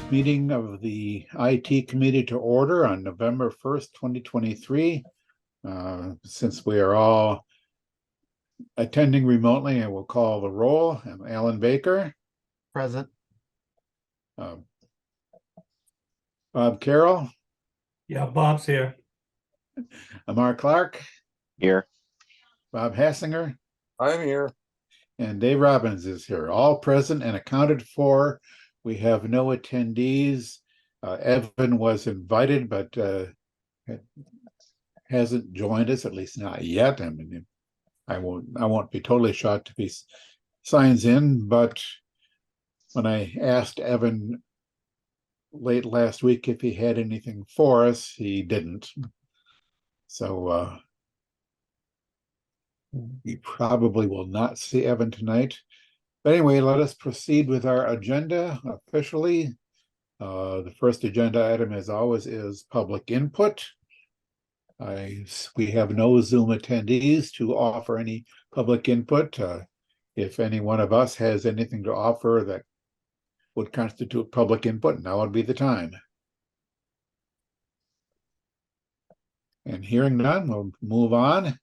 first meeting of the IT committee to order on November 1st, 2023. Since we are all attending remotely, I will call the roll. I'm Alan Baker. Present. Bob Carroll. Yeah, Bob's here. Amar Clark. Here. Bob Hassinger. I'm here. And Dave Robbins is here, all present and accounted for. We have no attendees. Evan was invited, but hasn't joined us, at least not yet. I mean, I won't be totally shocked if he signs in, but when I asked Evan late last week if he had anything for us, he didn't. So we probably will not see Evan tonight. But anyway, let us proceed with our agenda officially. The first agenda item, as always, is public input. We have no Zoom attendees to offer any public input. If any one of us has anything to offer that would constitute public input, now would be the time. And hearing none, we'll move on.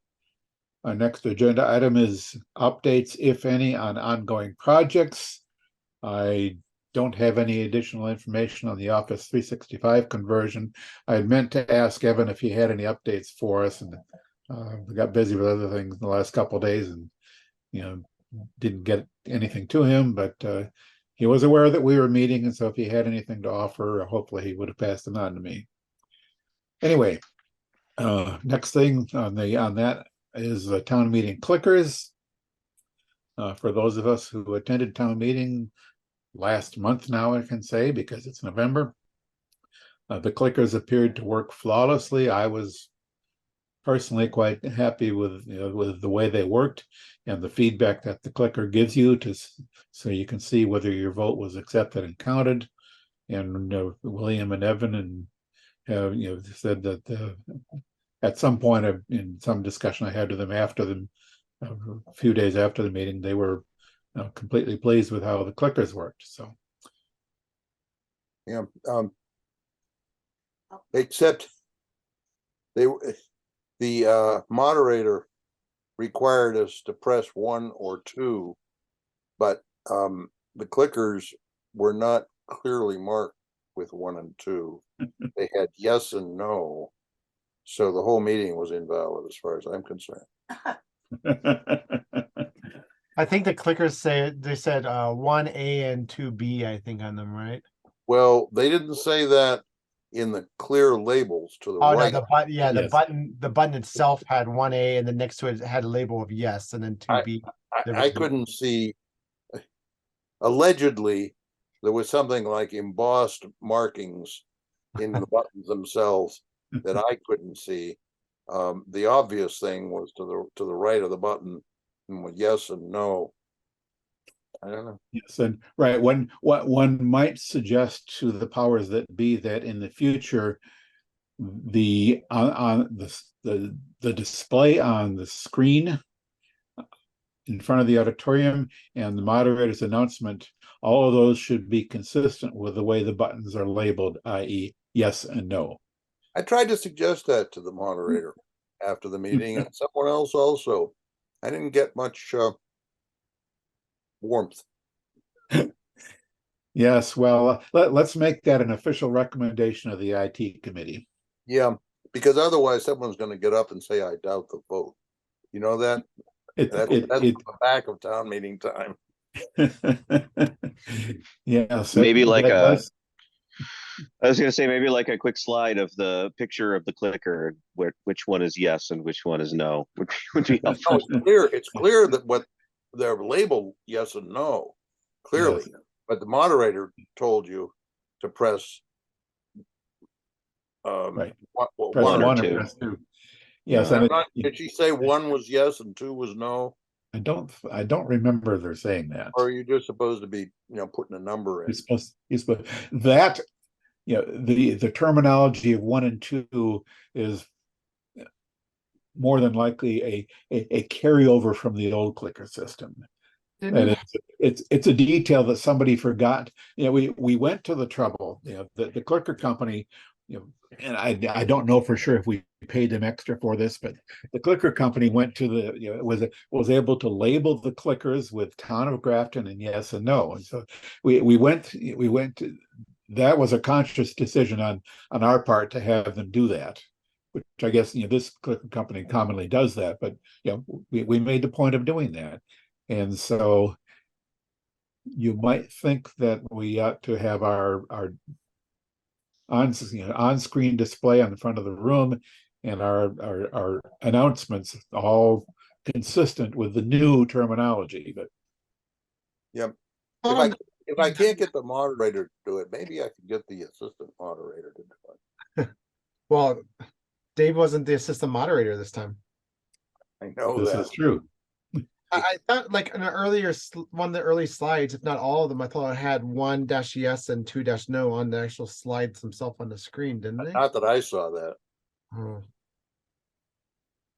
Our next agenda item is updates, if any, on ongoing projects. I don't have any additional information on the Office 365 conversion. I had meant to ask Evan if he had any updates for us, and we got busy with other things in the last couple of days and, didn't get anything to him, but he was aware that we were meeting, and so if he had anything to offer, hopefully he would have passed it on to me. Anyway, next thing on that is the town meeting clickers. For those of us who attended town meeting last month now, I can say, because it's November, the clickers appeared to work flawlessly. I was personally quite happy with the way they worked and the feedback that the clicker gives you so you can see whether your vote was accepted and counted. And William and Evan said that at some point in some discussion I had with them after a few days after the meeting, they were completely pleased with how the clickers worked. So, Yeah. Except the moderator required us to press 1 or 2, but the clickers were not clearly marked with 1 and 2. They had yes and no. So the whole meeting was invalid as far as I'm concerned. I think the clickers said 1A and 2B, I think, on them, right? Well, they didn't say that in the clear labels to the Oh right. no, the button, yeah, Yes. the button itself had 1A, and then next to it had a label of yes, and then 2B. I couldn't see. Allegedly, there was something like embossed markings in the buttons themselves that I couldn't see. The obvious thing was to the right of the button, and with yes and no. I don't know. Yes, and right. What one might suggest to the powers that be that in the future, the display on the screen in front of the auditorium and the moderator's announcement, all of those should be consistent with the way the buttons are labeled, i.e., yes and no. I tried to suggest that to the moderator after the meeting, and someone else also. I didn't get much warmth. Yes, well, let's make that an official recommendation of the IT committee. Yeah, because otherwise someone's going to get up and say, "I doubt the vote." You know that? That's the back of town meeting time. Yeah, so maybe like I was going to say maybe like a quick slide of the picture of the clicker, which one is yes and which one is no, would be helpful. No, it's clear that what they're labeled yes and no, clearly. Yes. But the moderator told you to press right. one or two. Press 2. Yes, did she say 1 was yes and 2 was no? I don't remember her saying that. Or are you just supposed to be, putting a number in? You're supposed that, the terminology of 1 and 2 is more than likely a carryover from the old clicker system. Didn't And you- it's a detail that somebody forgot. You know, we went to the trouble, you know, the clicker company, you know, and I don't know for sure if we paid them extra for this, but the clicker company went to the, you know, was able to label the clickers with town of Grafton and yes and no. And so we went to, that was a conscious decision on our part to have them do that. Which I guess, you know, this clicker company commonly does that, but you know, we made the point of doing that. And so you might think that we ought to have our on-screen display on the front of the room and our announcements all consistent with the new terminology, but Yep. Hold on. If I can't get the moderator to do it, maybe I can get the assistant moderator to do it. Well, Dave wasn't the assistant moderator this time. I know this that. is true. I thought like in an earlier one of the early slides, if not all of them, I thought it had 1-yes and 2-no on the actual slides themselves on the screen, didn't they? Not that I saw that. Oh.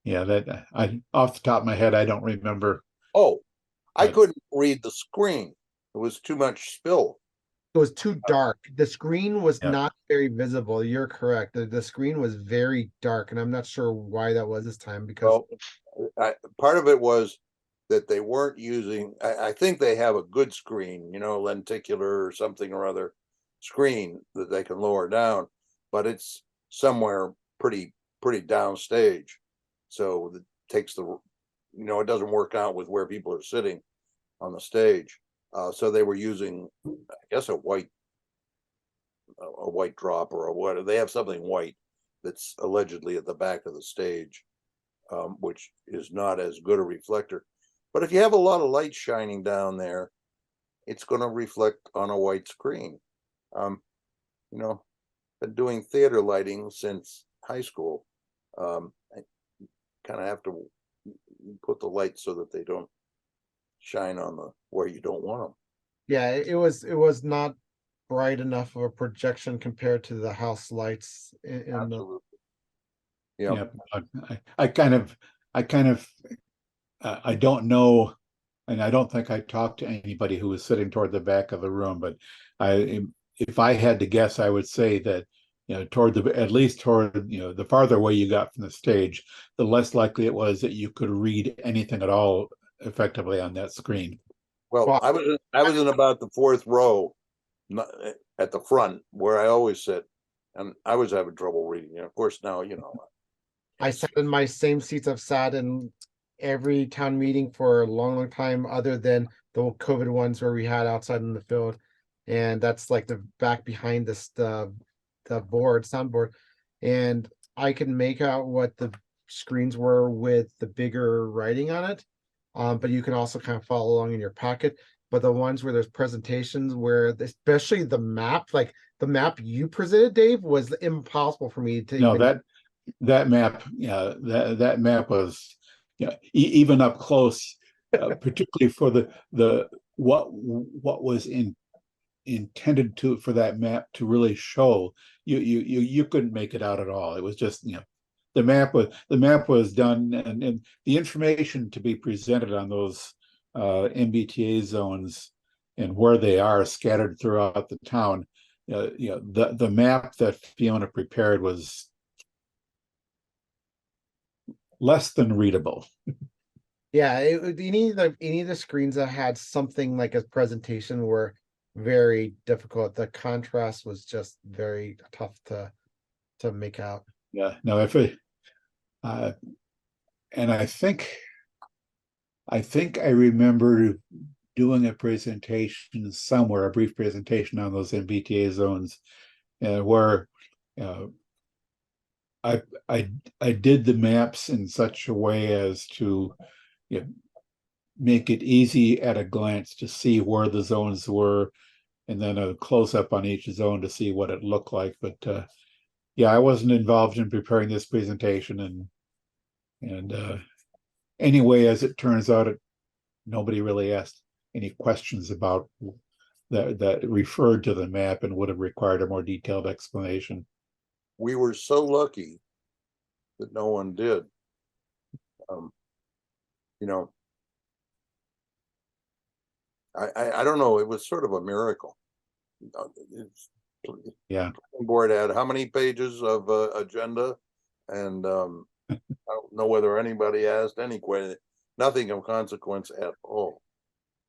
Yeah, that I off the top of my head, I don't remember. Oh, I But- couldn't read the screen. It was too much spill. It was too dark. The screen was Yeah. not very visible. You're correct. The screen was very dark, and I'm not sure why that was this time because Well, part of it was that they weren't using, I think they have a good screen, you know, lenticular or something or other screen that they can lower down, but it's somewhere pretty downstage. So it takes the, you know, it doesn't work out with where people are sitting on the stage. So they were using, I guess, a white drop or a what, they have something white that's allegedly at the back of the stage, which is not as good a reflector. But if you have a lot of light shining down there, it's going to reflect on a white screen. You know, been doing theater lighting since high school. I kind of have to put the lights so that they don't shine on the where you don't want them. yeah, it was not bright enough of a projection compared to the house lights in the Absolutely. Yeah. Yeah, I kind of I don't know, and I don't think I talked to anybody who was sitting toward the back of the room, but if I had to guess, I would say that, you know, at least toward, you know, the farther away you got from the stage, the less likely it was that you could read anything at all effectively on that screen. Well, Well- I was in about the fourth row, at the front where I always sit, and I was having trouble reading. And of course, now you know. I sat in my same seats I've sat in every town meeting for a long time, other than the COVID ones where we had outside in the field. And that's like the back behind this the soundboard. And I can make out what the screens were with the bigger writing on it. But you can also kind of follow along in your packet. But the ones where there's presentations where especially the map, like the map you presented, Dave, was impossible for me to No, even that map, yeah, that map was, you know, even up close, particularly for the what was intended to for that map to really show, you couldn't make it out at all. It was just, you know, the map was done, and the information to be presented on those MBTA zones and where they are scattered throughout the town. You know, the map that Fiona prepared was less than readable. Yeah, any of the screens that had something like a presentation were very difficult. The contrast was just very tough to make out. Yeah, no, if it, and I think I remember doing a presentation somewhere, a brief presentation on those MBTA zones, where I did the maps in such a way as to, you know, make it easy at a glance to see where the zones were, and then a close up on each zone to see what it looked like. But yeah, I wasn't involved in preparing this presentation, and anyway, as it turns out, nobody really asked any questions about that referred to the map and would have required a more detailed explanation. We were so lucky that no one did. You know, I don't know, it was sort of a miracle. It's, Yeah, board had how many pages of agenda? And I don't know whether anybody asked any question, nothing of consequence at all.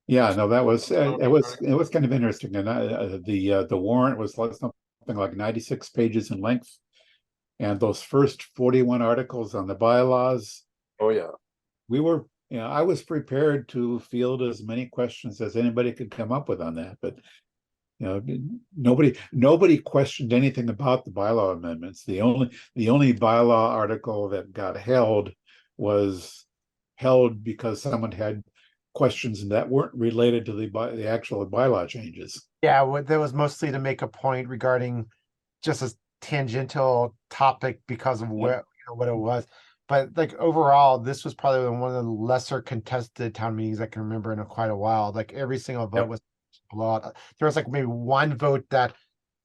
yeah, no, that was it was kind of interesting, and the warrant was something like 96 pages in length, and those first 41 articles on the bylaws, Oh, yeah. we were, you know, I was prepared to field as many questions as anybody could come up with on that, but you know, nobody questioned anything about the bylaw amendments. The only bylaw article that got held was held because someone had questions that weren't related to the actual bylaw changes. Yeah, that was mostly to make a point regarding just a tangential topic because of where, what it was. But like overall, this was probably one of the lesser contested town meetings I can remember in quite a while. Like every single vote Yep. was a lot. There was like maybe one vote that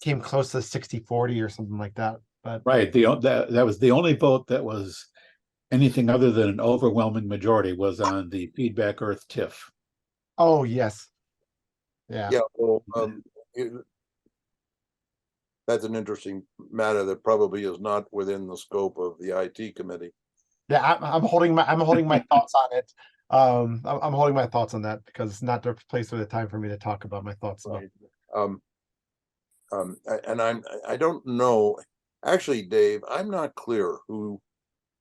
came close to 60-40 or something like that. But Right. That was the only vote that was anything other than an overwhelming majority was on the feedback earth TIF. oh yes. Yeah. Yeah, well, that's an interesting matter that probably is not within the scope of the IT committee. Yeah, I'm holding my thoughts on it. I'm holding my thoughts on that because it's not the place or the time for me to talk about my thoughts about. Right. And I don't know, actually, Dave, I'm not clear who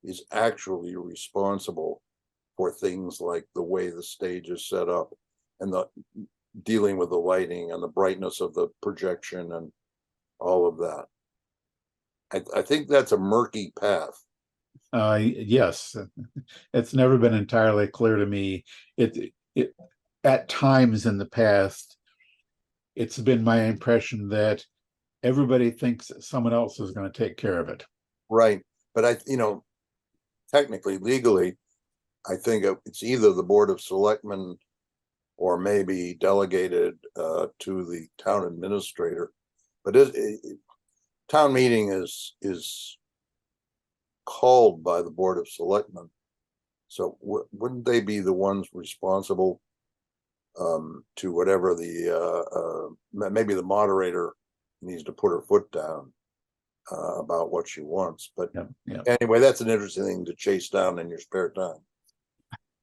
is actually responsible for things like the way the stage is set up and the dealing with the lighting and the brightness of the projection and all of that. I think that's a murky path. Yes, it's never been entirely clear to me. It at times in the past, it's been my impression that everybody thinks that someone else is going to take care of it. Right, but technically, legally, I think it's either the Board of Selectmen or maybe delegated to the town administrator. But town meeting is called by the Board of Selectmen. So wouldn't they be the ones responsible to whatever maybe the moderator needs to put her foot down about what she wants. But Yeah. anyway, that's an interesting thing to chase down in your spare time.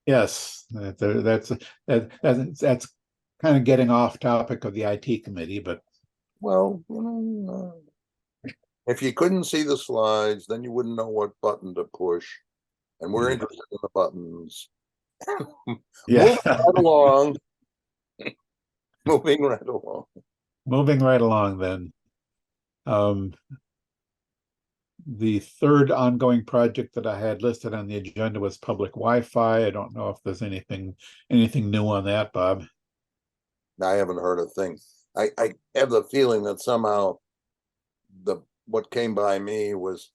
Yes, that's kind of getting off topic of the IT committee, but Well, if you couldn't see the slides, then you wouldn't know what button to push. And we're Yeah. interested in the buttons. yeah, Moving right along. Moving right along. moving right along then. The third ongoing project that I had listed on the agenda was public Wi-Fi. I don't know if there's anything new on that, Bob. I haven't heard a thing. I have the feeling that somehow what came by me was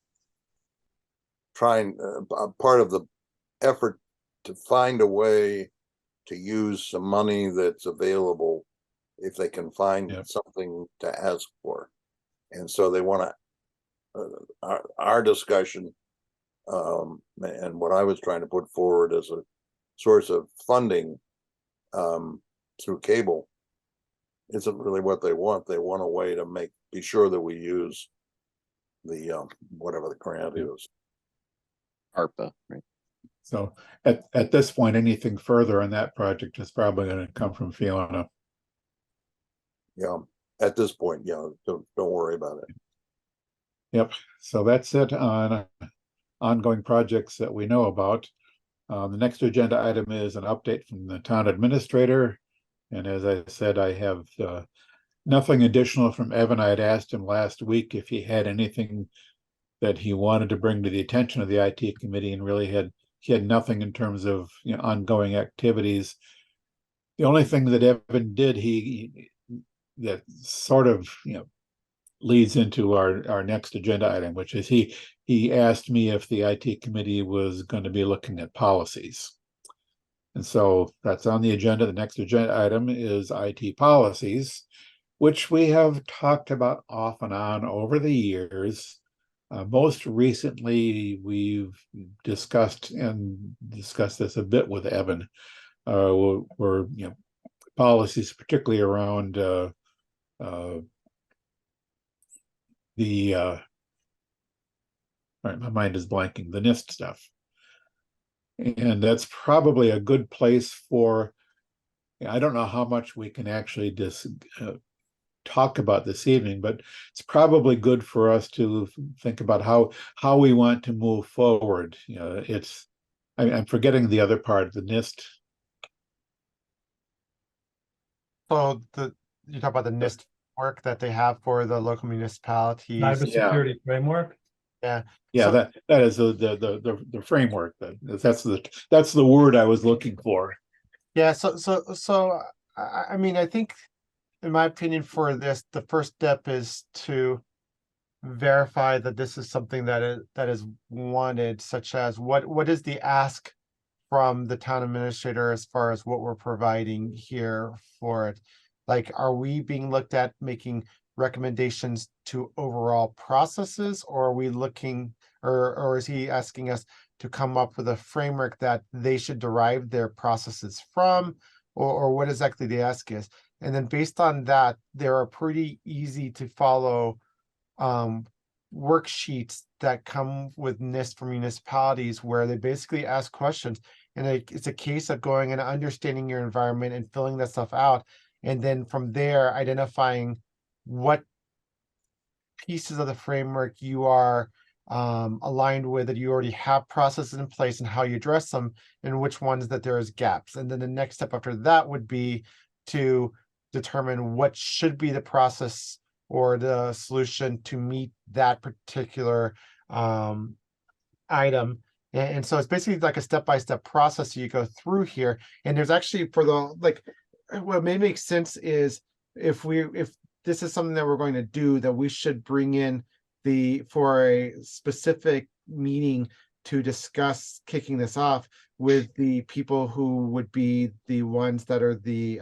trying part of the effort to find a way to use some money that's available if they can find Yep. something to ask for. And so they want to our discussion and what I was trying to put forward as a source of funding through cable isn't really what they want. They want a way to be sure that we use the whatever the grant is. ARPA, right? So at this point, anything further on that project is probably going to come from Fiona. Yeah, at this point, don't worry about it. Yep. So that's it on ongoing projects that we know about. The next agenda item is an update from the town administrator. And as I said, I have nothing additional from Evan. I had asked him last week if he had anything that he wanted to bring to the attention of the IT committee, and really he had nothing in terms of ongoing activities. The only thing that Evan did, that sort of leads into our next agenda item, which is he asked me if the IT committee was going to be looking at policies. And so that's on the agenda. The next agenda item is IT policies, which we have talked about off and on over the years. Most recently, we've discussed this a bit with Evan. We're policies, particularly around the all right, my mind is blanking, the NIST stuff. And that's probably a good place for, I don't know how much we can actually just talk about this evening, but it's probably good for us to think about how we want to move forward. You know, I'm forgetting the other part, the NIST. So you talk about the NIST work that they have for the local municipalities. Cybersecurity framework. Yeah, So- that is the framework. That's the word I was looking for. Yeah, so I mean, I think, in my opinion, for this, the first step is to verify that this is something that is wanted, such as what is the ask from the town administrator as far as what we're providing here for it? Like, are we being looked at making recommendations to overall processes, or are we looking, or is he asking us to come up with a framework that they should derive their processes from, or what exactly the ask is? And then based on that, there are pretty easy to follow worksheets that come with NIST for municipalities, where they basically ask questions, and it's a case of going and understanding your environment and filling that stuff out, and then from there identifying what pieces of the framework you are aligned with, that you already have processes in place and how you address them, and which ones that there is gaps. And then the next step after that would be to determine what should be the process or the solution to meet that particular item. And so it's basically like a step-by-step process you go through here. And there's actually, for the, like, what may make sense is if this is something that we're going to do, that we should bring in for a specific meeting to discuss kicking this off with the people who would be the ones that are the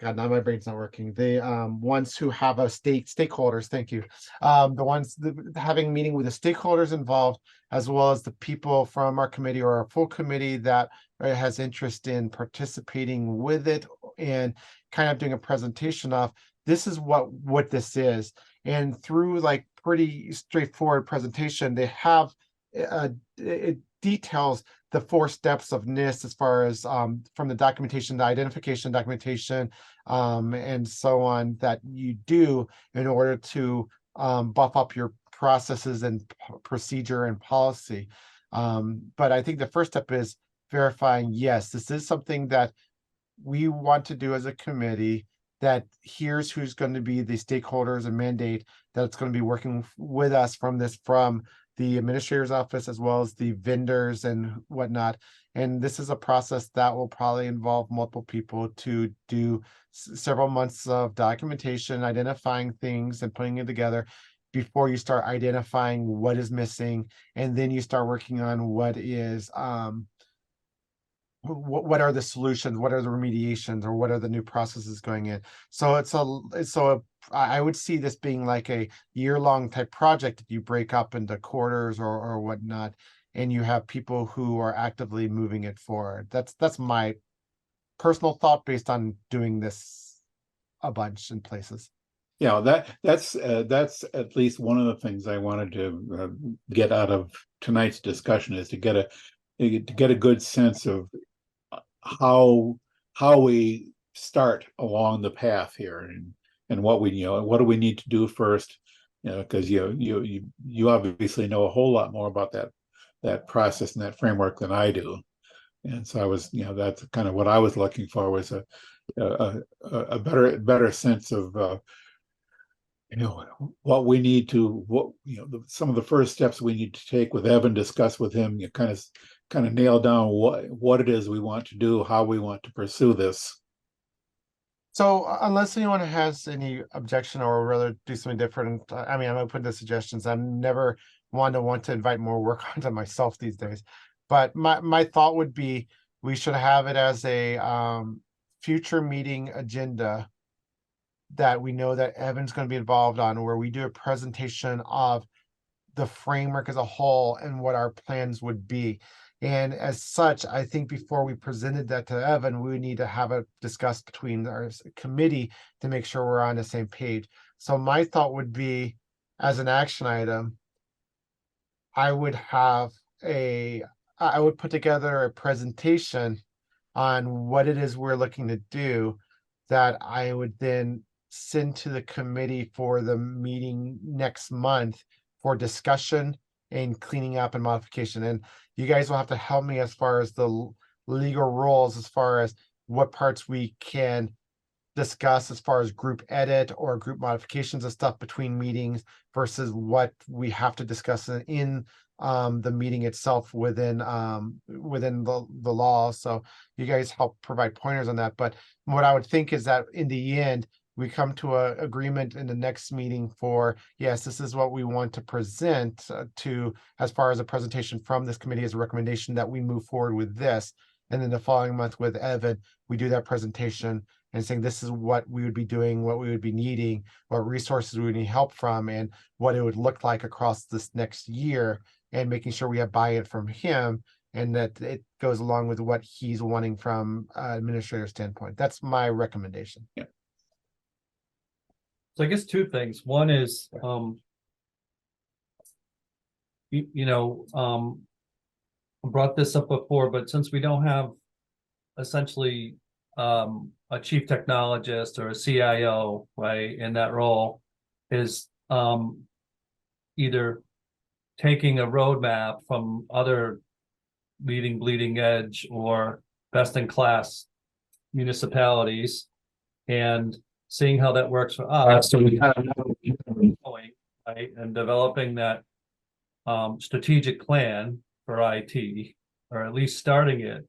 God, now my brain's not working. The ones who have a stakeholders. Thank you. The ones having meeting with the stakeholders involved, as well as the people from our committee or our full committee that has interest in participating with it, and kind of doing a presentation of this is what this is. And through like pretty straightforward presentation, they have it details the 4 steps of NIST as far as from the documentation, the identification documentation, and so on, that you do in order to buff up your processes and procedure and policy. But I think the first step is verifying, yes, this is something that we want to do as a committee, that here's who's going to be the stakeholders and mandate that's going to be working with us from the administrator's office, as well as the vendors and whatnot. And this is a process that will probably involve multiple people to do several months of documentation, identifying things and putting it together before you start identifying what is missing. And then you start working on what are the solutions, what are the remediations, or what are the new processes going in. So I would see this being like a year-long type project that you break up into quarters or whatnot, and you have people who are actively moving it forward. That's my personal thought based on doing this a bunch in places. Yeah, that's at least one of the things I wanted to get out of tonight's discussion, is to get a good sense of how we start along the path here, and what do we need to do first, because you obviously know a whole lot more about that process and that framework than I do. And so I was, that's kind of what I was looking for, was a better sense of what we need to, some of the first steps we need to take with Evan, discuss with him, you kind of nail down what it is we want to do, how we want to pursue this. So unless anyone has any objection or would rather do something different, I mean, I'm open to suggestions. I'm never want to invite more work onto myself these days. But my thought would be, we should have it as a future meeting agenda that we know that Evan's going to be involved on, where we do a presentation of the framework as a whole and what our plans would be. And as such, I think before we presented that to Evan, we would need to have it discussed between our committee to make sure we're on the same page. So my thought would be, as an action item, I would have I would put together a presentation on what it is we're looking to do that I would then send to the committee for the meeting next month for discussion and cleaning up and modification. And you guys will have to help me as far as the legal rules, as far as what parts we can discuss as far as group edit or group modifications and stuff between meetings versus what we have to discuss in the meeting itself within the law. So you guys help provide pointers on that. But what I would think is that in the end, we come to a agreement in the next meeting for, yes, this is what we want to present to, as far as a presentation from this committee as a recommendation that we move forward with this. And then the following month with Evan, we do that presentation and saying this is what we would be doing, what we would be needing, what resources we would need help from, and what it would look like across this next year, and making sure we have buy-in from him and that it goes along with what he's wanting from administrator standpoint. That's my recommendation. So I guess two things. One is, I brought this up before, but since we don't have essentially a chief technologist or a CIO, right, in that role, is either taking a roadmap from other leading bleeding edge or best in class municipalities and seeing how that works for us. So we kind of know what we're doing, right, and developing that strategic plan for IT, or at least starting it.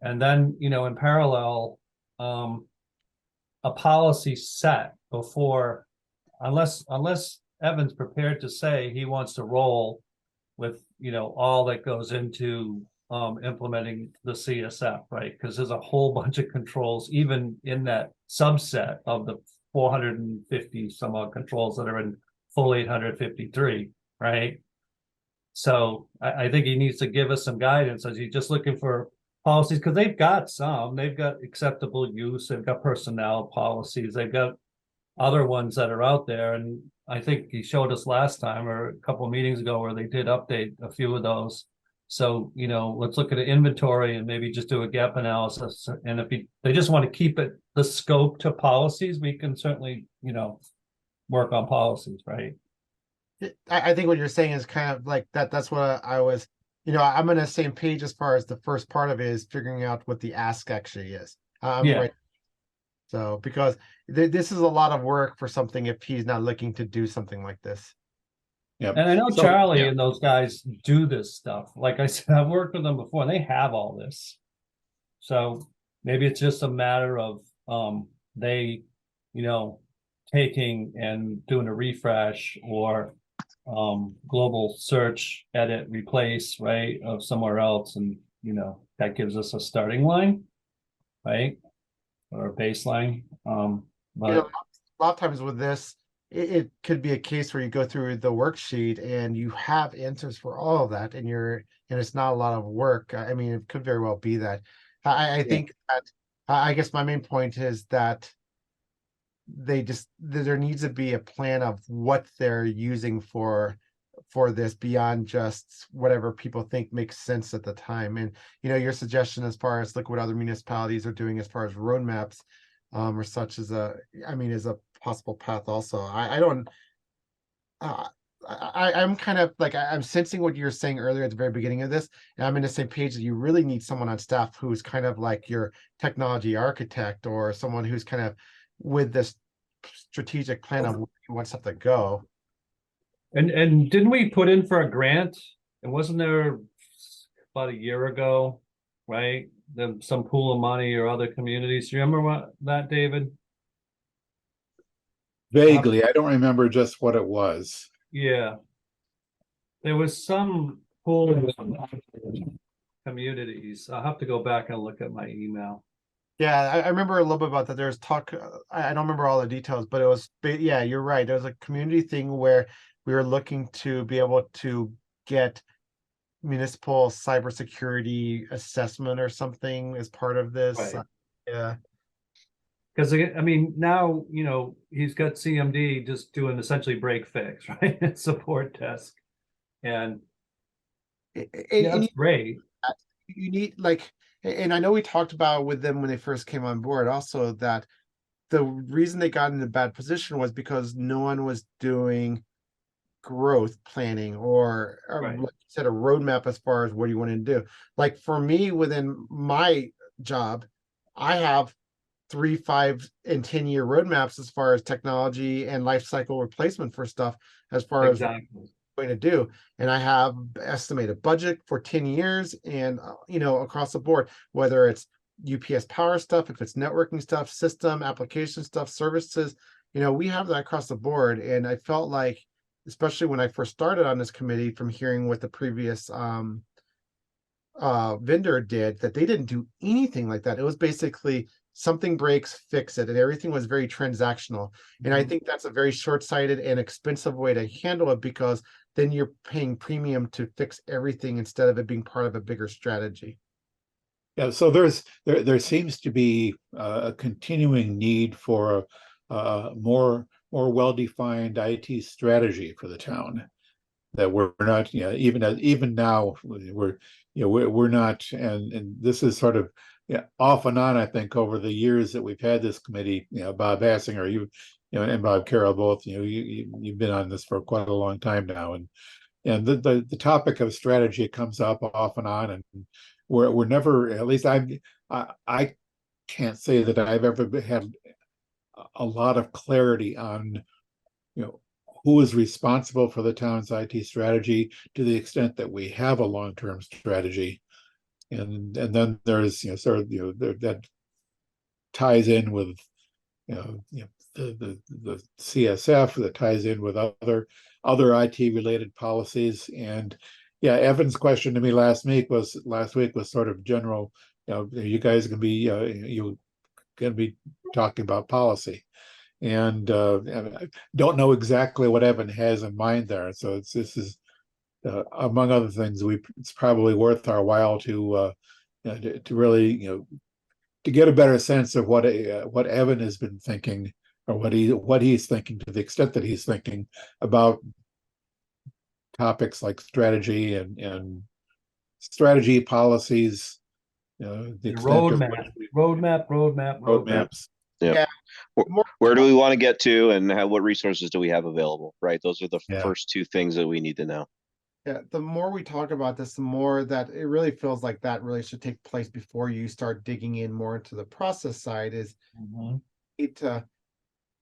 And then, in parallel, a policy set before, unless Evan's prepared to say he wants to roll with, all that goes into implementing the CSF, right? Because there's a whole bunch of controls, even in that subset of the 450 some odd controls that are in full 853, right? So I think he needs to give us some guidance as he's just looking for policies, because they've got acceptable use, they've got personnel policies, they've got other ones that are out there. And I think he showed us last time or a couple of meetings ago where they did update a few of those. So, let's look at an inventory and maybe just do a gap analysis. And if they just want to keep the scope to policies, we can certainly, work on policies, right? I think what you're saying is kind of like that. That's what I was, I'm on the same page as far as the first part of it is figuring out what the ask actually is. Yeah. Right. So, because this is a lot of work for something if he's not looking to do something like this. Yep. And I know So, Charlie yeah. and those guys do this stuff. Like I said, I've worked with them before and they have all this. So maybe it's just a matter of they, taking and doing a refresh or global search, edit, replace, right, of somewhere else. And, that gives us a starting line, right? Or a baseline. But A lot of times with this, it could be a case where you go through the worksheet and you have answers for all of that, and it's not a lot of work. I mean, it could very well be that. I think that I guess my main point is that there needs to be a plan of what they're using for this beyond just whatever people think makes sense at the time. And your suggestion as far as look what other municipalities are doing as far as roadmaps or such is a possible path also. I'm kind of like I'm sensing what you were saying earlier at the very beginning of this, and I'm in the same page that you really need someone on staff who's kind of like your technology architect or someone who's kind of with this strategic plan of where you want stuff to go. and didn't we put in for a grant? And wasn't there about a year ago, right? Some pool of money or other communities. Do you remember that, David? Vaguely, I don't remember just what it was. Yeah. There was some pool of communities. I'll have to go back and look at my email. Yeah, I remember a little bit about that. There's talk. I don't remember all the details, but it was. Yeah, you're right. There was a community thing where we were looking to be able to get municipal cybersecurity assessment or something as part of this. Right. Yeah. Because I mean, now, you know, he's got CMD just doing essentially break fix, right? Support desk. And And, yeah, and that's great. you need like, and I know we talked about with them when they first came on board also that the reason they got in a bad position was because no one was doing growth planning or Right. like you said, a roadmap as far as what you want to do. Like for me, within my job, I have 3, 5, and 10-year roadmaps as far as technology and life cycle replacement for stuff as far as what Exactly. I'm going to do. And I have estimated budget for 10 years and you know, across the board, whether it's UPS power stuff, if it's networking stuff, system, application stuff, services, you know, we have that across the board. And I felt like, especially when I first started on this committee, from hearing what the previous vendor did, that they didn't do anything like that. It was basically something breaks, fix it, and everything was very transactional. And I Mhm. think that's a very short-sighted and expensive way to handle it, because then you're paying premium to fix everything instead of it being part of a bigger strategy. Yeah, so there seems to be a continuing need for a more well-defined IT strategy for the town. That we're not, you know, even now we're, you know, we're not, and this is sort of, yeah, off and on, I think, over the years that we've had this committee, you know, Bob Hassinger, you know, and Bob Carroll both, you know, you've been on this for quite a long time now, and the topic of strategy comes up off and on, and we're never, at least I can't say that I've ever had a lot of clarity on, you know, who is responsible for the town's IT strategy, to the extent that we have a long-term strategy. And then there's, you know, sort of, you know, that ties in with, you know, the CSF, that ties in with other IT related policies. And yeah, Evan's question to me last week was sort of general, you know, you guys gonna be, you gonna be talking about policy. And I don't know exactly what Evan has in mind there. So this is, among other things, it's probably worth our while to, you know, to really, you know, to get a better sense of what Evan has been thinking, or what he's thinking, to the extent that he's thinking about topics like strategy and strategy policies, you know, the extent of Roadmap. roadmaps. Yeah. Yeah. Where do we want to get to, and what resources do we have available? Right. Those are the Yeah. first two things that we need to know. Yeah, the more we talk about this, the more that it really feels like that really should take place before you start digging in more into the process side. Is Mhm. need to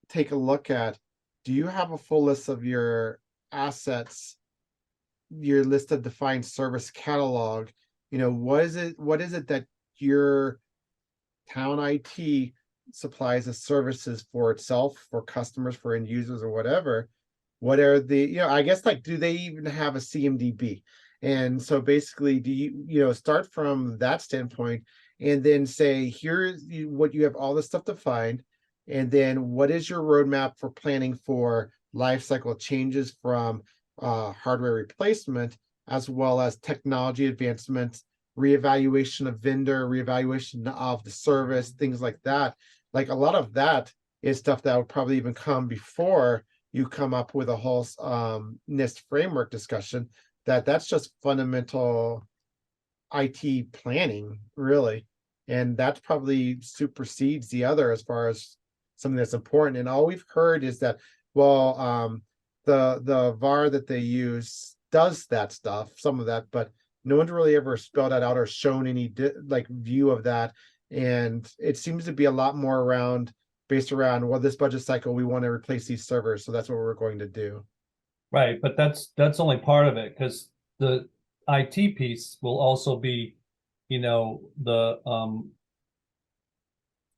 take a look at, do you have a full list of your assets, your list of defined service catalog? You know, what is it that your town IT supplies as services for itself, for customers, for end users, or whatever? What are the, you know, I guess, like, do they even have a CMDB? And so basically, do you know, start from that standpoint, and then say, here's what you have all this stuff defined, and then what is your roadmap for planning for life cycle changes from hardware replacement, as well as technology advancements, reevaluation of vendor, reevaluation of the service, things like that. Like, a lot of that is stuff that would probably even come before you come up with a whole NIST framework discussion. That's just fundamental IT planning, really. And that probably supersedes the other as far as something that's important. And all we've heard is that, well, the VAR that they use does that stuff, some of that, but no one's really ever spelled that out or shown any like view of that. And it seems to be a lot more based around, well, this budget cycle we want to replace these servers, so that's what we're going to do. Right, but that's only part of it, because the IT piece will also be, you know, the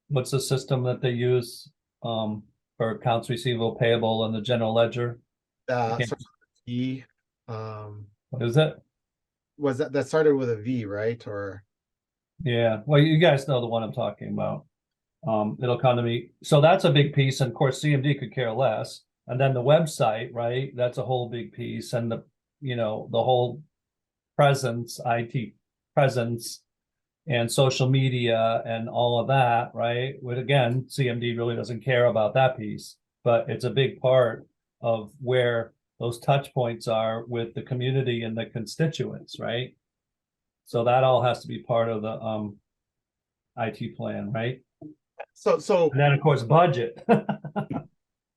what's the system that they use for accounts receivable, payable, and the general ledger? So V, What is it? was that started with a V, right? Or Yeah, well, you guys know the one I'm talking about. It'll come to me. So that's a big piece, and of course CMD could care less. And then the website, right? That's a whole big piece, and the, you know, the whole presence, IT presence, and social media and all of that, right? With again, CMD really doesn't care about that piece, but it's a big part of where those touch points are with the community and the constituents, right? So that all has to be part of the IT plan, right? So And then of course budget.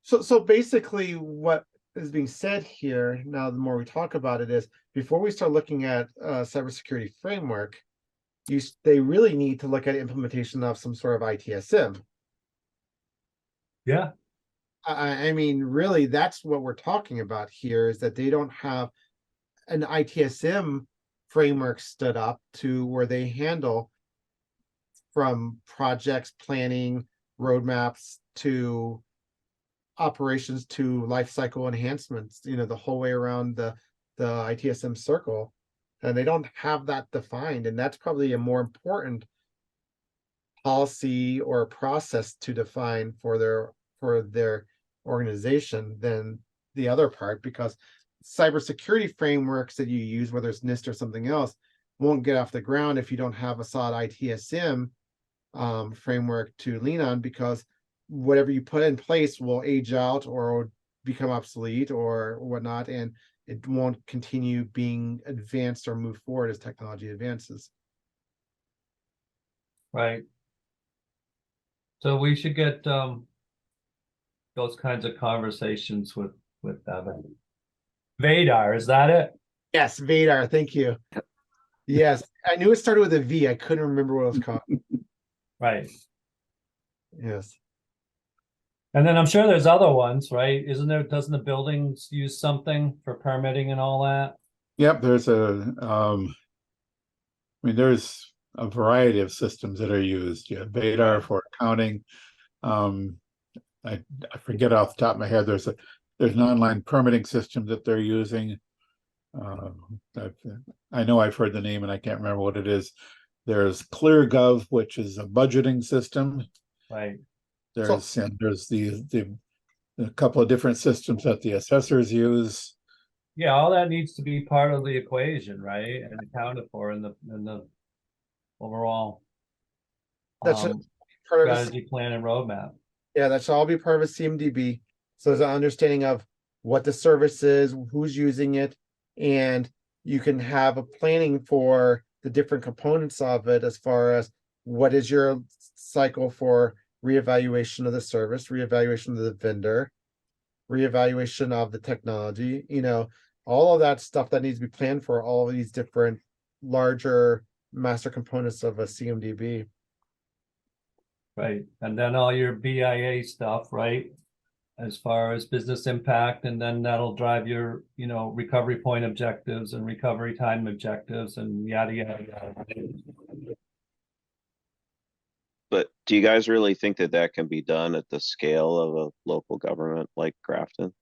So basically what is being said here, now the more we talk about it, is before we start looking at cybersecurity framework, they really need to look at implementation of some sort of ITSM. Yeah, I mean, really, that's what we're talking about here, is that they don't have an ITSM framework stood up to where they handle from projects, planning, roadmaps to operations to life cycle enhancements, the whole way around the ITSM circle. And they don't have that defined. And that's probably a more important policy or process to define for their organization than the other part, because cybersecurity frameworks that you use, whether it's NIST or something else, won't get off the ground if you don't have a solid ITSM framework to lean on, because whatever you put in place will age out or become obsolete or whatnot, and it won't continue being advanced or move forward as technology advances. right. So we should get those kinds of conversations with Evan. Vadar, is that it? Yes, Vadar, thank you. Yes, I knew it started with a V. I couldn't remember what it was called. Right. Yes. And then I'm sure there's other ones, right? Doesn't the buildings use something for permitting and all that? Yep, there's there's a variety of systems that are used. You have Vadar for accounting. I forget off the top of my head, there's an online permitting system that they're using. I know I've heard the name and I can't remember what it is. There's ClearGov, which is a budgeting system. Right. There's the a couple of different systems that the assessors use. Yeah, all that needs to be part of the equation, right? And accounted for in the overall That's part of a strategy plan and roadmap. Yeah, that should all be part of a CMDB. So there's an understanding of what the service is, who's using it, and you can have a planning for the different components of it, as far as what is your cycle for reevaluation of the service, reevaluation of the vendor, reevaluation of the technology, all of that stuff that needs to be planned for all of these different larger master components of a CMDB. Right. And then all your BIA stuff, right? As far as business impact, and then that'll drive your, recovery point objectives and recovery time objectives and yada, yada, yada. But do you guys really think that that can be done at the scale of a local government like Grafton?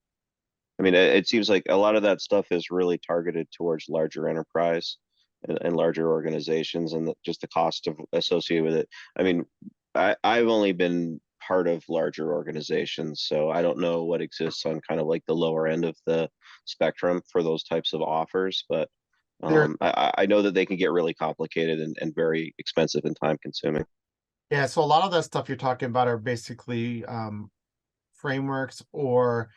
I mean, it seems like a lot of that stuff is really targeted towards larger enterprise and larger organizations, and just the cost associated with it. I mean, I've only been part of larger organizations, so I don't know what exists on kind of like the lower end of the spectrum for those types of offers, but I know that they can get really complicated and very expensive and time consuming. Yeah, so a lot of that stuff you're talking about are basically frameworks or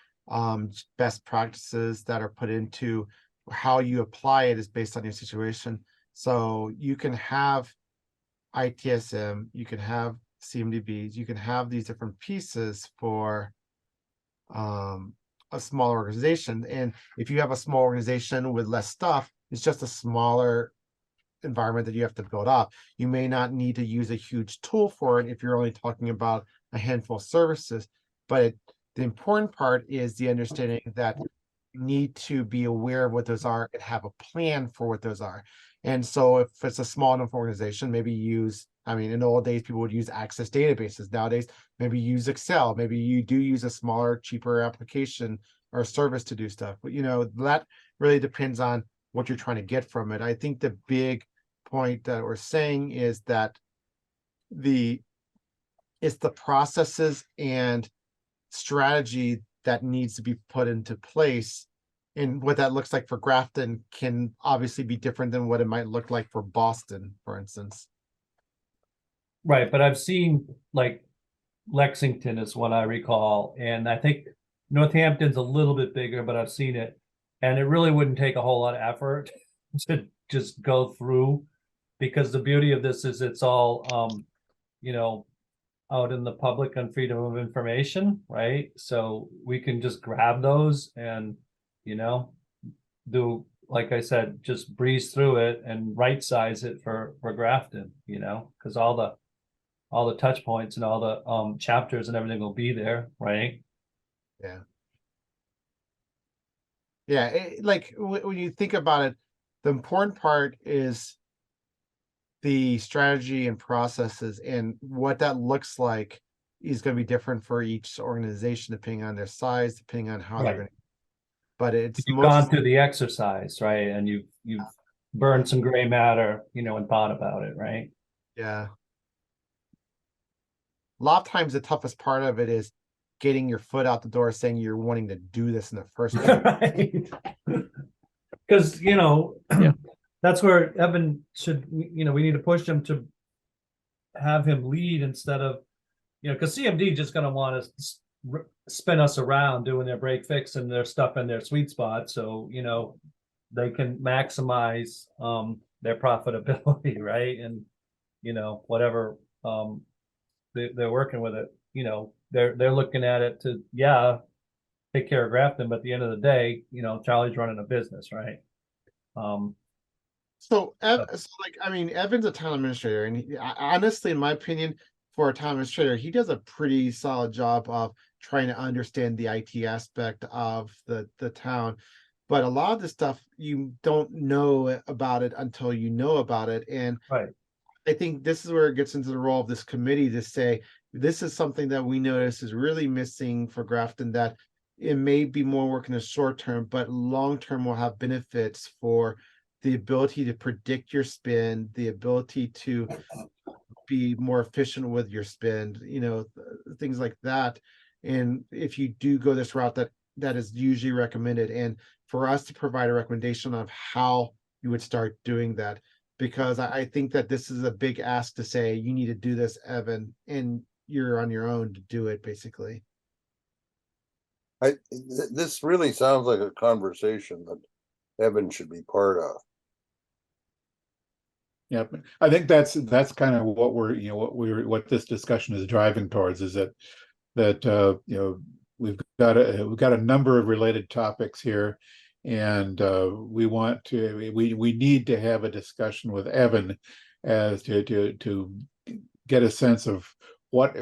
best practices that are put into how you apply it is based on your situation. So you can have ITSM, you can have CMDBs, you can have these different pieces for a small organization. And if you have a small organization with less stuff, it's just a smaller environment that you have to build up. You may not need to use a huge tool for it if you're only talking about a handful of services. But the important part is the understanding that you need to be aware of what those are and have a plan for what those are. And so if it's a small enough organization, maybe in the old days, people would use Access databases. Nowadays, maybe use Excel. Maybe you do use a smaller, cheaper application or service to do stuff. But, that really depends on what you're trying to get from it. I think the big point that we're saying is that it's the processes and strategy that needs to be put into place And what that looks like for Grafton can obviously be different than what it might look like for Boston, for instance. Right, but I've seen like Lexington is what I recall, and I think Northampton's a little bit bigger, but I've seen it. And it really wouldn't take a whole lot of effort to just go through, because the beauty of this is it's all you know, out in the public on freedom of information, right? So we can just grab those and, you know, do, like I said, just breeze through it and right size it for Grafton, you know, because all the touch points and all the chapters and everything will be there, right? Yeah. Yeah, like when you think about it, the important part is the strategy and processes, and what that looks like is going to be different for each organization depending on their size, depending on how they're Right. going to. But it's You've most gone through the exercise, right? And you've burned some gray matter, you know, and thought about it, right? yeah. A lot of times the toughest part of it is getting your foot out the door saying you're wanting to do this in the first place. Right. Because, you know, Yeah. that's where Evan should, you know, we need to push him to have him lead instead of, you know, because CMD just gonna want to spin us around doing their break fix and their stuff in their sweet spot. So, you know, they can maximize their profitability, right? And, you know, whatever they're working with it, you know, they're looking at it to, yeah, take care of Grafton, but at the end of the day, you know, Charlie's running a business, right? So, so like, I mean, Evan's a town administrator, and honestly, in my opinion, for a town administrator, he does a pretty solid job of trying to understand the IT aspect of the town. But a lot of the stuff you don't know about it until you know about it, and Right. I think this is where it gets into the role of this committee to say, this is something that we notice is really missing for Grafton, that it may be more work in the short term, but long term will have benefits for the ability to predict your spend, the ability to be more efficient with your spend, you know, things like that. And if you do go this route, that is usually recommended. And for us to provide a recommendation of how you would start doing that, because I think that this is a big ask to say, you need to do this, Evan, and you're on your own to do it, basically. This really sounds like a conversation that Evan should be part of. Yeah, I think that's kind of what what this discussion is driving towards, is that you know, we've got a number of related topics here, and we need to have a discussion with Evan as to get a sense of what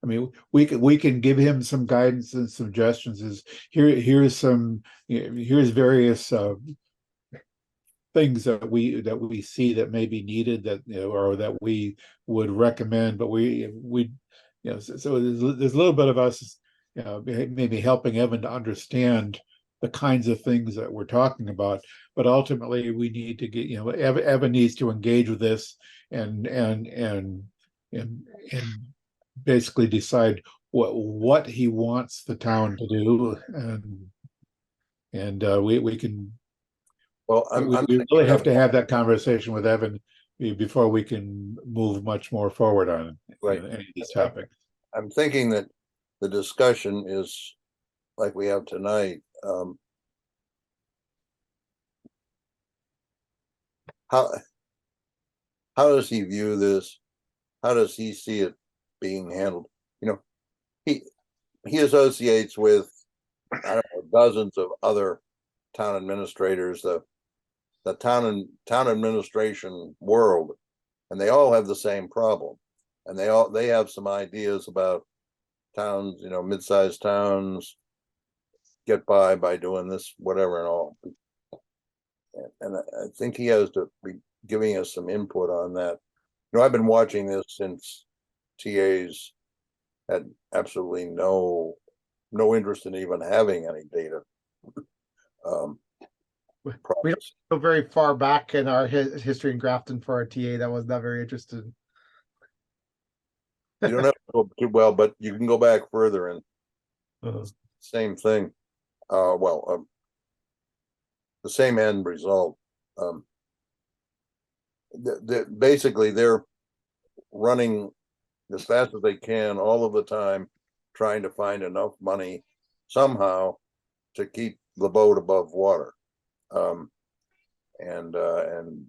I mean. We can give him some guidance and suggestions. Here's various things that we see that may be needed, that, you know, or that we would recommend, but we you know, so there's a little bit of us, you know, maybe helping Evan to understand the kinds of things that we're talking about. But ultimately we need to get, you know, Evan needs to engage with this and basically decide what he wants the town to do, and we can. Well, We really have to have that conversation with Evan before we can move much more forward on Right. any of these topics. I'm thinking that the discussion is like we have tonight. How does he view this? How does he see it being handled? You know, he associates with, I don't know, dozens of other town administrators, the town administration world, and they all have the same problem, and they have some ideas about towns, you know, mid-sized towns get by doing this, whatever, and all. And I think he has to be giving us some input on that. You know, I've been watching this since TAs had absolutely no interest in even having any data. We don't go very far back in our history in Grafton for our TA that was not very interested. You don't have to go too well, but you can go back further, and same thing. the same end result. Basically they're running as fast as they can all of the time, trying to find enough money somehow to keep the boat above water. And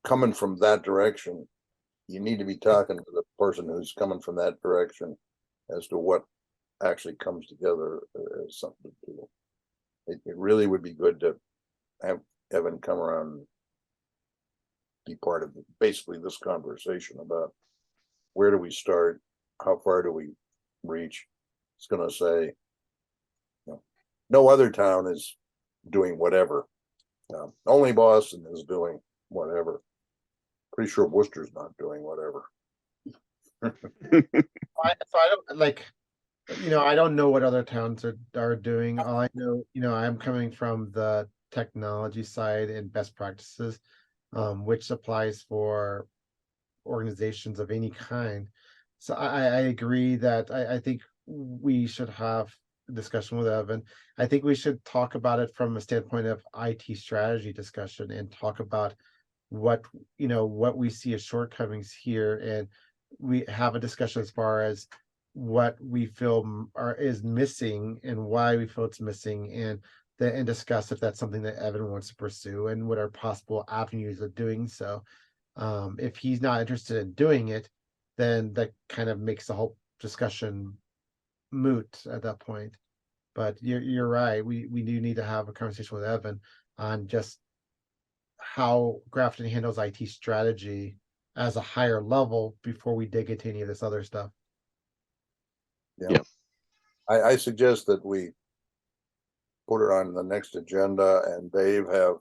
coming from that direction, you need to be talking to the person who's coming from that direction as to what actually comes together as something to do. It really would be good to have Evan come around and be part of basically this conversation about where do we start, how far do we reach. It's going to say, you know, no other town is doing whatever. Only Boston is doing whatever. Pretty sure Worcester's not doing whatever. So I don't like, I don't know what other towns are doing. All I know, I'm coming from the technology side and best practices, which applies for organizations of any kind. So I agree that I think we should have a discussion with Evan. I think we should talk about it from a standpoint of IT strategy discussion and talk about what we see as shortcomings here, and we have a discussion as far as what we feel is missing and why we feel it's missing, and discuss if that's something that Evan wants to pursue and what are possible avenues of doing so. If he's not interested in doing it, then that kind of makes the whole discussion moot at that point. But you're right. We do need to have a conversation with Evan on just how Grafton handles IT strategy as a higher level before we dig into any of this other stuff. I suggest that we put it on the next agenda and Dave have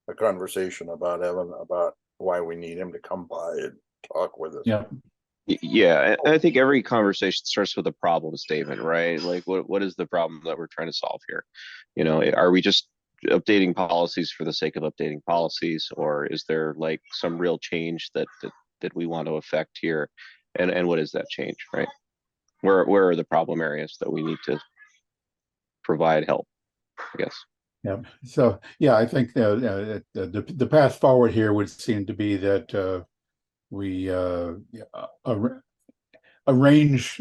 a conversation about Evan about why we need him to come by and talk with us. Yeah. Yeah, and I think every conversation starts with a problem statement, right? Like what is the problem that we're trying to solve here? Are we just updating policies for the sake of updating policies, or is there like some real change that we want to affect here? And what is that change, right? Where are the problem areas that we need to provide help, I guess? Yeah. So, yeah, I think the path forward here would seem to be that we arrange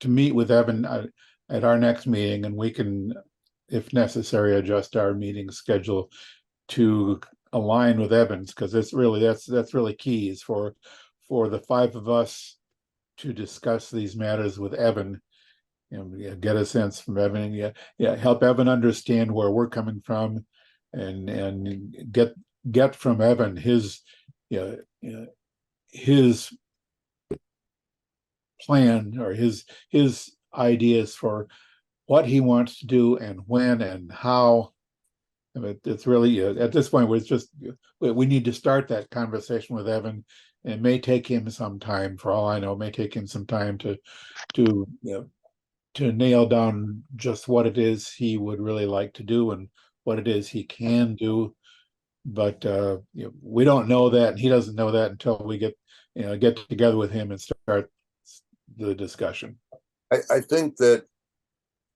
to meet with Evan at our next meeting, and we can, if necessary, adjust our meeting schedule to align with Evan's, because that's really key, is for the five of us to discuss these matters with Evan, get a sense from Evan, help Evan understand where we're coming from, and get from Evan his plan or his ideas for what he wants to do and when and how. I mean, it's really at this point we need to start that conversation with Evan. It may take him some time, for all I know, it may take him some time to nail down just what it is he would really like to do and what it is he can do. But we don't know that, and he doesn't know that until we get together with him and start the discussion. I think that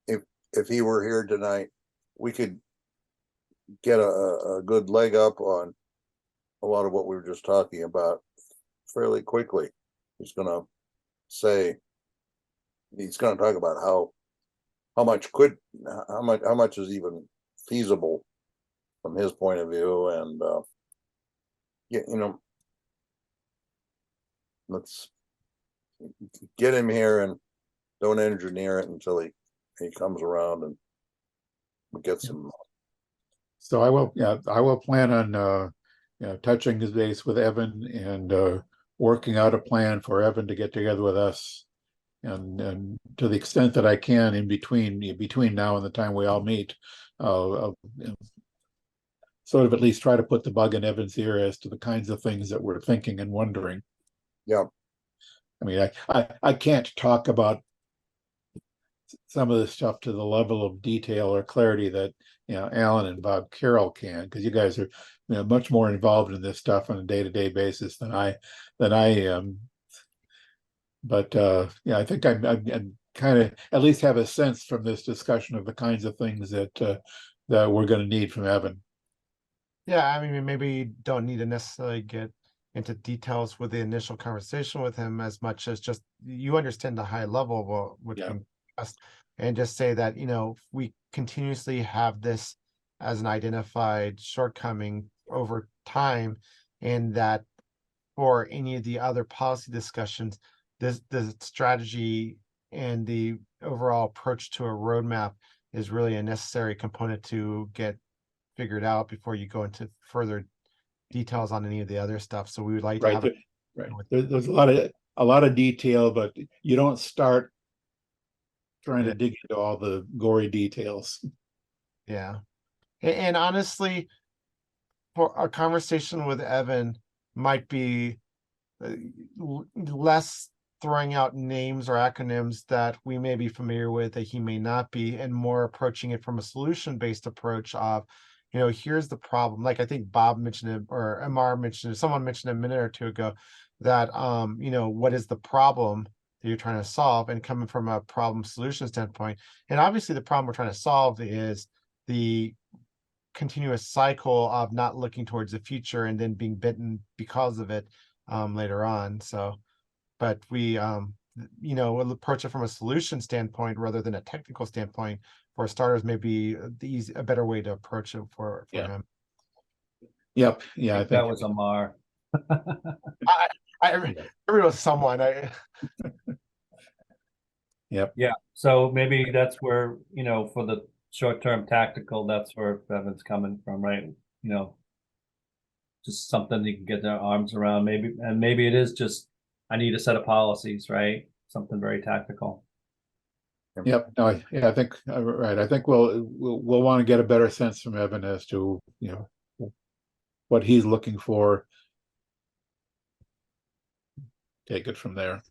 if he were here tonight, we could get a good leg up on a lot of what we were just talking about fairly quickly. He's going to talk about how much is even feasible from his point of view, and let's get him here and don't engineer it until he comes around and we get some. So I will plan on touching his base with Evan and working out a plan for Evan to get together with us, and to the extent that I can in between now and the time we all meet, I'll sort of at least try to put the bug in Evan's ear as to the kinds of things that we're thinking and wondering. Yeah. I mean, I can't talk about some of this stuff to the level of detail or clarity that Alan and Bob Carroll can, because you guys are much more involved in this stuff on a day-to-day basis than I am. But yeah, I think I'm kind of at least have a sense from this discussion of the kinds of things that that we're going to need from Evan. Yeah, I mean, maybe you don't need to necessarily get into details with the initial conversation with him as much as just you understand the high level of what's Yeah. being discussed, and just say that, we continuously have this as an identified shortcoming over time, and that for any of the other policy discussions, the strategy and the overall approach to a roadmap is really a necessary component to get figured out before you go into further details on any of the other stuff. So we would like to Right. have it. Right. There's a lot of detail, but you don't start trying Yeah. to dig into all the gory details. Yeah. And honestly, for a conversation with Evan might be less throwing out names or acronyms that we may be familiar with that he may not be, and more approaching it from a solution based approach of, here's the problem. Like I think Bob mentioned it, or MR mentioned it, someone mentioned a minute or two ago that, what is the problem that you're trying to solve, and coming from a problem solution standpoint. And obviously the problem we're trying to solve is the continuous cycle of not looking towards the future and then being bitten because of it later on. So, but we will approach it from a solution standpoint rather than a technical standpoint. For starters, maybe a better way to approach it for Yeah. him. Yep. Yeah, I That think was Amar. I agree with someone. yep. Yeah, so maybe that's where, for the short-term tactical, that's where Evan's coming from, right? Just something they can get their arms around, maybe, and maybe it is just, I need a set of policies, right? Something very tactical. Yep. No, I think right. I think we'll want to get a better sense from Evan as to, what he's looking for. Take it from there.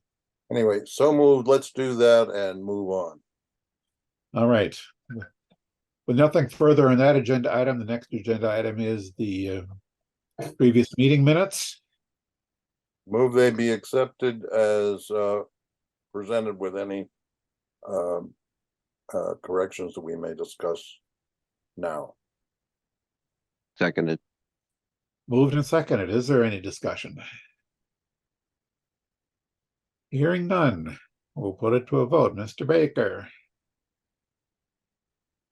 Anyway, so moved. Let's do that and move on. All right. With nothing further on that agenda item, the next agenda item is the previous meeting minutes. Move they be accepted as presented with any corrections that we may discuss now. Seconded. Moved and seconded. Is there any discussion? Hearing none, we'll put it to a vote. Mr. Baker,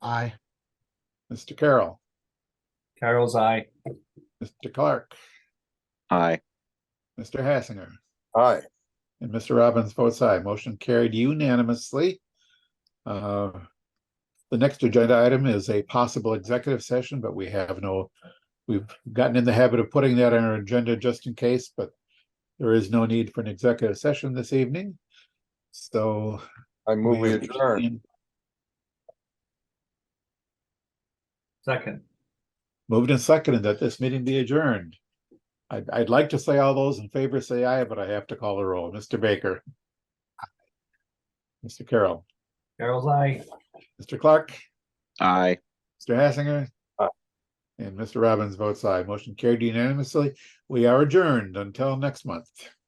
Aye. Mr. Carroll, Carol's eye. Mr. Clark, Aye. Mr. Hassinger, Aye. and Mr. Robbins votes aye. Motion carried unanimously. The next agenda item is a possible executive session, but we've gotten in the habit of putting that on our agenda just in case, but there is no need for an executive session this evening. So I move we have- adjourn. Second. Moved and seconded that this meeting be adjourned. I'd like to say all those in favor say aye, but I have to call the roll. Mr. Baker. Mr. Carroll. Carol's eye. Mr. Clark. Aye. Mr. Hassinger. Aye. And Mr. Robbins votes aye. Motion carried unanimously. We are adjourned until next month.